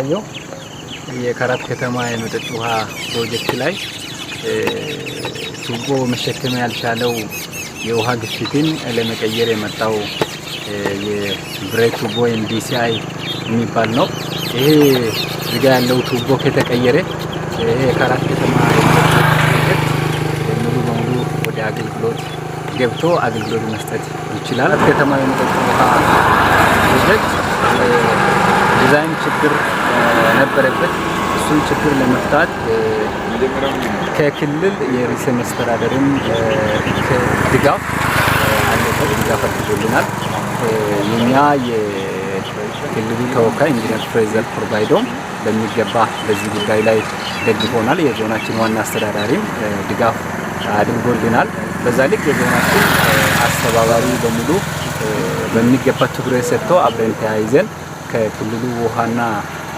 የሚያሳየው የካራት ከተማ የመጠጥ ውሃ ፕሮጀክት ላይ ቱቦ መሸከም ያልቻለው የውሃ ግፊትን ለመቀየር የመጣው የብሬት ቱቦ ዲሲአይ የሚባል ነው። ይሄ እዚጋ ያለው ቱቦ ከተቀየረ ይሄ የካራት ከተማ ፕሮጀክት ሙሉ በሙሉ ወደ አገልግሎት ገብቶ አገልግሎት መስጠት ይችላል። ከተማ የመጠጥ ውሃ ፕሮጀክት ዲዛይን ችግር ነበረበት። እሱን ችግር ለመፍታት ከክልል የርዕሰ መስተዳድርም ድጋፍ አድርጎልናል። የኛ የክልሉ ተወካይ ኢንጂነር ፍሬዘር ፕሮቫይዶም በሚገባ በዚህ ጉዳይ ላይ ደግፎናል። የዞናችን ዋና አስተዳዳሪም ድጋፍ አድርጎልናል። በዛ ልክ የዞናችን አስተባባሪ በሙሉ በሚገባ ትኩረት ሰጥተው አብረን ተያይዘን ከክልሉ ውሃና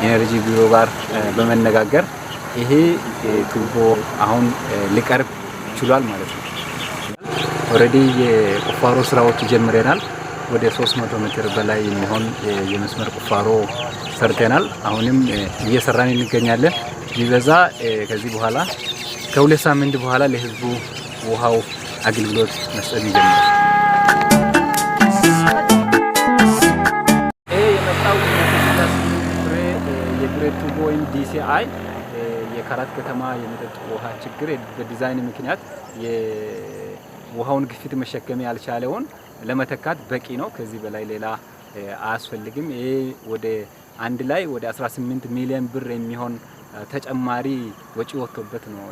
ኢነርጂ ቢሮ ጋር በመነጋገር ይሄ ቱቦ አሁን ሊቀርብ ችሏል ማለት ነው። ኦሬዲ የቁፋሮ ስራዎች ጀምረናል። ወደ 300 ሜትር በላይ የሚሆን የመስመር ቁፋሮ ሰርተናል። አሁንም እየሰራን እንገኛለን። ቢበዛ ከዚህ በኋላ ከሁለት ሳምንት በኋላ ለህዝቡ ውሃው አገልግሎት መስጠት ይጀምራል። የብሬት ቱቦ ዲሲአይ የካራት ከተማ የመጠጥ ውሃ ችግር በዲዛይን ምክንያት የውሃውን ግፊት መሸከም ያልቻለውን ለመተካት በቂ ነው። ከዚህ በላይ ሌላ አያስፈልግም። ይሄ ወደ አንድ ላይ ወደ 18 ሚሊዮን ብር የሚሆን ተጨማሪ ወጪ ወጥቶበት ነው